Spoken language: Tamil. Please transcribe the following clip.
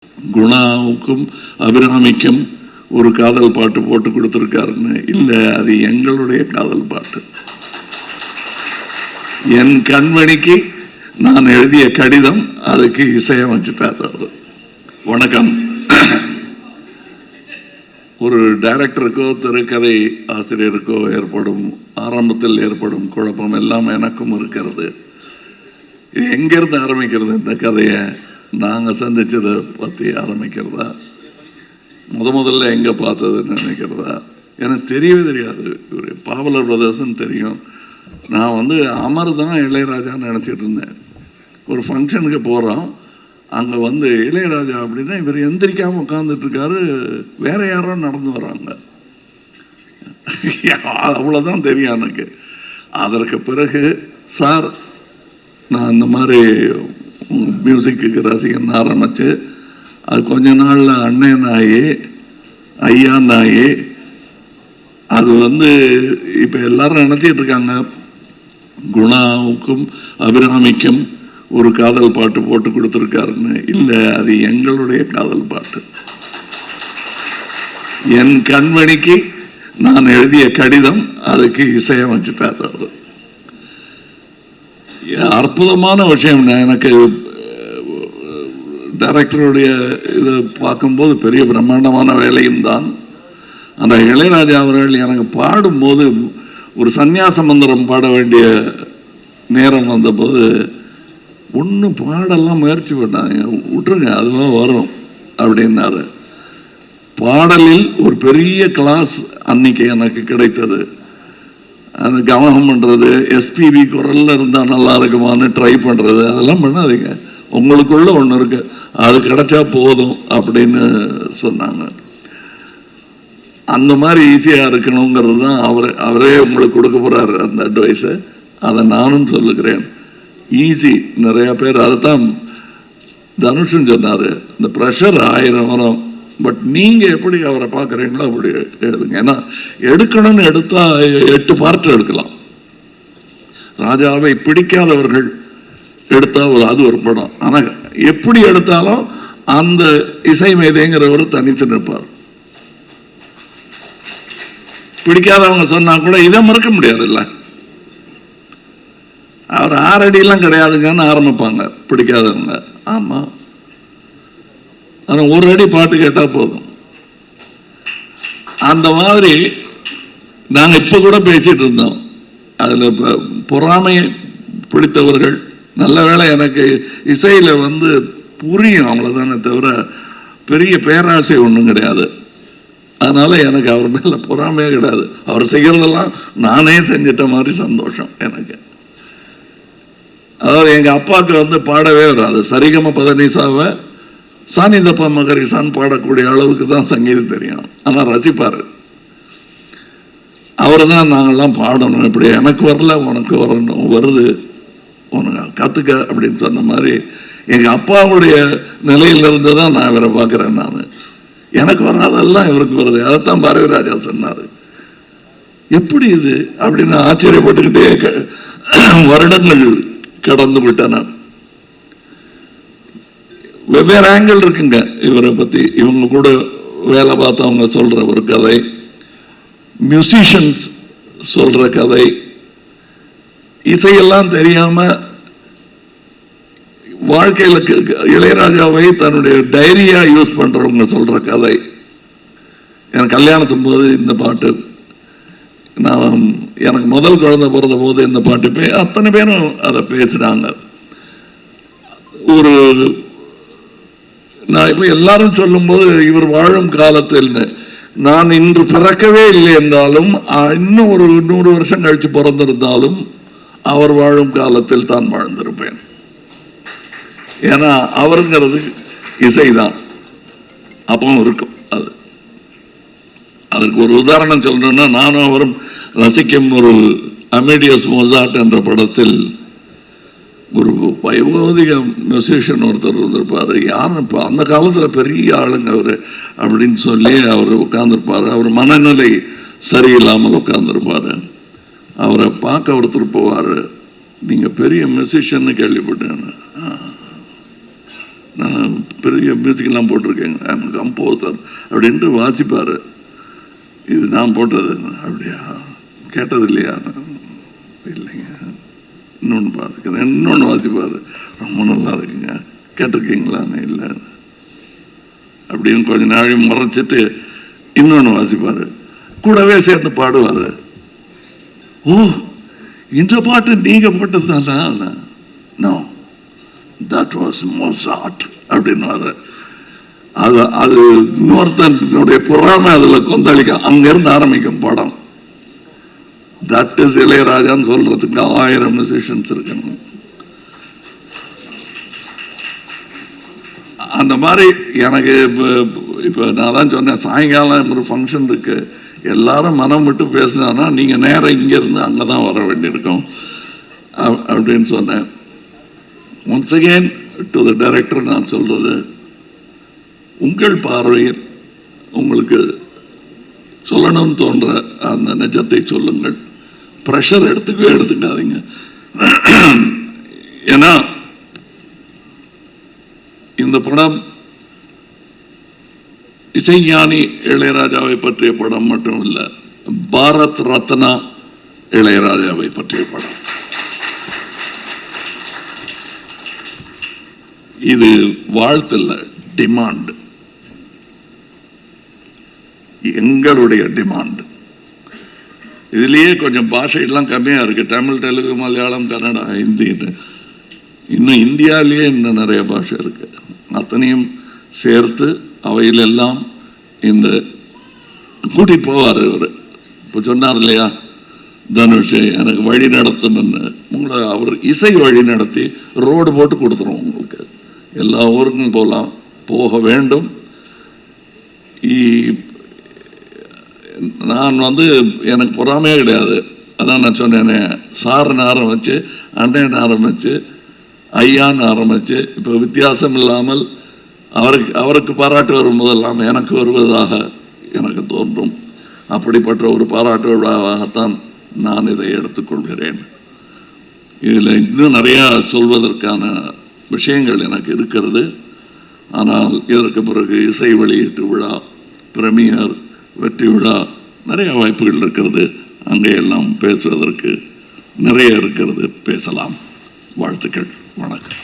குணாவுக்கும் அபிராமிக்கும் ஒரு காதல் பாட்டு போட்டு கொடுத்துருக்காருன்னு. இல்லை, அது எங்களுடைய காதல் பாட்டு. என் கண்மணிக்கு நான் எழுதிய கடிதம், அதுக்கு இசையமைச்சிட்டார் அவர். வணக்கம். ஒரு டைரக்டருக்கோ திரைக்கதை ஆசிரியருக்கோ ஏற்படும் ஆரம்பத்தில் ஏற்படும் குழப்பம் எல்லாம் எனக்கும் இருக்கிறது. எங்கிருந்து ஆரம்பிக்கிறது இந்த கதையை? நாங்கள் சந்திச்சதை பற்றி ஆரம்பிக்கிறதா, முதல்ல எங்கே பார்த்ததுன்னு நினைக்கிறதா? எனக்கு தெரியவே தெரியாது. ஒரு பாவலர் பிரதர்ஸ்ன்னு தெரியும். நான் அமர் தான் இளையராஜான்னு நினச்சிட்டு இருந்தேன். ஒரு ஃபங்க்ஷனுக்கு போகிறோம், அங்கே இளையராஜா அப்படின்னா இவர் எந்திரிக்காமல் உட்காந்துட்ருக்காரு, வேற யாரோ நடந்து வராங்க. அவ்வளோதான் தெரியும் எனக்கு. அதற்கு பிறகு சார், நான் இந்த மாதிரி மியூசிக்கு ரசிகன் ஆரம்பிச்சு, அது கொஞ்ச நாளில் அண்ணன் ஆகி ஐயா ஆகி, அது இப்போ எல்லாரும் நினச்சிட்டு இருக்காங்க குணாவுக்கும் அபிராமிக்கும் ஒரு காதல் பாட்டு போட்டு கொடுத்துருக்காருன்னு. இல்லை, அது எங்களுடைய காதல் பாட்டு. என் கண்மணிக்கு நான் எழுதிய கடிதம், அதுக்கு இசையமைச்சிட்டார் அவர். அற்புதமான விஷயம். எனக்கு டைரக்டருடைய இதை பார்க்கும்போது பெரிய பிரம்மாண்டமான வேலையும் தான். அந்த இளையராஜா அவர்கள் எனக்கு பாடும்போது ஒரு சந்நியாச மந்திரம் பாட வேண்டிய நேரம் வந்தபோது ஒன்றும் பாடெல்லாம் முயற்சி பண்ணாங்க, விட்டுருங்க அதுவாக வரும் அப்படின்னாரு. பாடலில் ஒரு பெரிய கிளாஸ் அன்னைக்கு எனக்கு கிடைத்தது. அந்த கவனம் பண்ணுறது, எஸ்பிபி குரலில் இருந்தால் நல்லா இருக்குமான்னு ட்ரை பண்ணுறது, அதெல்லாம் பண்ணாதீங்க. உங்களுக்குள்ள ஒன்று இருக்கு, அது கிடைச்சா போதும் அப்படின்னு சொன்னாங்க. அந்த மாதிரி ஈஸியாக இருக்கணுங்கிறது தான் அவரே உங்களுக்கு கொடுக்க போகிறாரு அந்த அட்வைஸை. அதை நானும் சொல்லுகிறேன். ஈஸி. நிறையா பேர் அதைத்தான் தனுஷன் சொன்னார், இந்த ப்ரெஷர் 1000 வரும், பட் நீங்கள் எப்படி அவரை பார்க்குறீங்களோ அப்படி எழுதுங்க. ஏன்னா எடுக்கணும்னு எடுத்தால் 8 பார்ட் எடுக்கலாம். ராஜாவை பிடிக்காதவர்கள் எடுத்தால் அது ஒரு படம். ஆனால் எப்படி எடுத்தாலும் அந்த இசை மேதைங்கிறவர் தனித்து நிற்பார். பிடிக்காதவங்க சொன்னா கூட இதை மறுக்க முடியாதுல்ல. அவர் 6 அடியெல்லாம் கிடையாதுங்கன்னு ஆரம்பிப்பாங்க பிடிக்காதவங்க. ஆமாம், ஆனால் 1 அடி பாட்டு கேட்டால் போதும். அந்த மாதிரி நாங்கள் இப்போ கூட பேசிட்டு இருந்தோம். அதில் பொறாமை பிடித்தவர்கள், நல்ல வேளை எனக்கு இசையில் புரியும், அவ்வளோதானே தவிர பெரிய பேராசை ஒன்றும் கிடையாது. அதனால எனக்கு அவர் மேலே பொறாமையே கிடையாது. அவர் செய்கிறதெல்லாம் நானே செஞ்சிட்ட மாதிரி சந்தோஷம் எனக்கு. அதாவது எங்கள் அப்பாவுக்கு பாடவே வராது. சரிகம பதனிசாவை சானிதப்பா மகரிசான் பாடக்கூடிய அளவுக்கு தான் சங்கீதம் தெரியும். ஆனால் ரசிப்பார். அவர் தான் நாங்கள்லாம் பாடணும், இப்படி எனக்கு வரல உனக்கு வரணும், வருது உனக்கு கற்றுக்க அப்படின்னு சொன்ன மாதிரி எங்கள் அப்பாவுடைய நிலையிலிருந்து தான் நான் இவரை பார்க்குறேன். நான் எனக்கு வராதெல்லாம் இவருக்கு வருது. அதைத்தான் பாரதிராஜா சொன்னார். எப்படி இது அப்படின்னு ஆச்சரியப்பட்டுக்கிட்டே வருடங்கள் கடந்து விட்டன. வெவ்வேறு ஆங்கிள் இருக்குங்க இவரை பற்றி. இவங்க கூட வேலை பார்த்தவங்க சொல்கிற ஒரு கதை, மியூசிஷியன்ஸ் சொல்கிற கதை, இசையெல்லாம் தெரியாமல் வாழ்க்கையில் இளையராஜாவை தன்னுடைய டைரியா யூஸ் பண்ணுறவங்க சொல்கிற கதை. எனக்கு கல்யாணத்தும் போது இந்த பாட்டு, நான் எனக்கு முதல் குழந்தை பிறந்த போது இந்த பாட்டு அத்தனை பேரும் அதை பேசுகிறாங்க. ஒரு நான் இப்போ எல்லாரும் சொல்லும்போது இவர் வாழும் காலத்தில், நான் இன்று பிறக்கவே இல்லை என்றாலும் இன்னும் ஒரு 100 வருஷம் கழித்து பிறந்திருந்தாலும் அவர் வாழும் காலத்தில் தான் வாழ்ந்திருப்பேன். ஏன்னா அவருங்கிறது இசைதான் அப்பவும் இருக்கும். அதற்கு ஒரு உதாரணம் சொல்லணும்னா, நானும் அவரும் ரசிக்கும் ஒரு அமேடியஸ் மொசார்ட் என்ற படத்தில் ஒரு வயோதிக மியூசிஷியன் ஒருத்தர் வந்திருப்பார். யாரும் இப்போ அந்த காலத்தில் பெரிய ஆளுங்க அவர் அப்படின்னு சொல்லி அவர் உட்காந்துருப்பார். அவர் மனநிலை சரியில்லாமல் உட்காந்துருப்பார். அவரை பார்க்க ஒருத்தர் போவார், நீங்கள் பெரிய மியூசிஷியன்னு கேள்விப்பட்டேன். நான் பெரிய மியூசிக்கெல்லாம் போட்டிருக்கேங்க, கம்போசர் அப்படின்ட்டு வாசிப்பார். இது நான் போட்டது. அப்படியா, கேட்டது இல்லையா? இல்லைங்க, இன்னொன்று பார்த்துக்கிறேன். இன்னொன்று வாசிப்பார், ரொம்ப நல்லா இருக்குங்க, கேட்டிருக்கீங்களான்னு. இல்லை அப்படின்னு கொஞ்ச நாளை முறைச்சிட்டு இன்னொன்று வாசிப்பார், கூடவே சேர்ந்து பாடுவார். ஓ, இந்த பாட்டு நீங்கள் போட்டது தான்? நோ, தட் வாஸ் மொசாட் அப்படின்னு. அது இன்னொருத்தனுடைய பொறாமை அதில் கொந்தளிக்க, அங்கிருந்து ஆரம்பிக்கும் படம். தட் இஸ் இளையராஜான்னு சொல்றதுக்கு 1000 மியூசிஷியன்ஸ் இருக்கணும். அந்த மாதிரி எனக்கு இப்போ நான் தான் சொன்னேன், சாயங்காலம் ஒரு ஃபங்க்ஷன் இருக்கு, எல்லாரும் மனம் விட்டு பேசினான்னா நீங்கள் நேரம் இங்கேருந்து அங்கே தான் வர வேண்டியிருக்கும் அப்படின்னு சொன்னேன். Once again to the director நான் சொல்றது, உங்கள் பார்வையில் உங்களுக்கு சொல்லணும்னு தோன்ற அந்த நிஜத்தை சொல்லுங்கள். ப்ரெஷர் எடுத்துக்காதீங்க. ஏன்னா இந்த படம் இசைஞானி இளையராஜாவை பற்றிய படம் மட்டும் இல்லை, பாரத் ரத்னா இளையராஜாவை பற்றிய படம். இது வாழ்த்துல டிமாண்ட், எங்களுடைய டிமாண்ட். இதுலயே கொஞ்சம் பாஷையெல்லாம் கம்மியா இருக்கு, தமிழ், தெலுங்கு, மலையாளம், கன்னடா, ஹிந்தின்னு. இன்னும் இந்தியாவிலேயே இன்னும் நிறைய பாஷை இருக்கு. அத்தனையும் சேர்த்து அவையிலெல்லாம் இந்த கூட்டிட்டு போவார் இவர். இப்போ சொன்னார் இல்லையா தனுஷ், எனக்கு வழி நடத்தணும்னு. உங்களை அவர் இசை வழி நடத்தி ரோடு போட்டு கொடுத்துரும். உங்களுக்கு எல்லா ஊருக்கும் போக வேண்டும். நான் எனக்கு பொறாமையே கிடையாது. அதான் நான் சொன்னேனே, சாருன்னு ஆரம்பிச்சு, அண்ணன் ஆரம்பிச்சு, ஐயான்னு ஆரம்பிச்சு, இப்போ வித்தியாசம் இல்லாமல் அவருக்கு பாராட்டு வரும்போதெல்லாம் எனக்கு வருவதாக எனக்கு தோன்றும். அப்படிப்பட்ட ஒரு பாராட்டு விழாவாகத்தான் நான் இதை எடுத்துக்கொள்கிறேன். இதில் இன்னும் நிறையா சொல்வதற்கான விஷயங்கள் எனக்கு இருக்கிறது. ஆனால் இதற்கு பிறகு இசை வெளியீட்டு விழா, பிரீமியர், வெற்றி விழா, நிறைய வாய்ப்புகள் இருக்கிறது. அங்கே எல்லாம் பேசுவதற்கு நிறைய இருக்கிறது, பேசலாம். வாழ்த்துக்கள், வணக்கம்.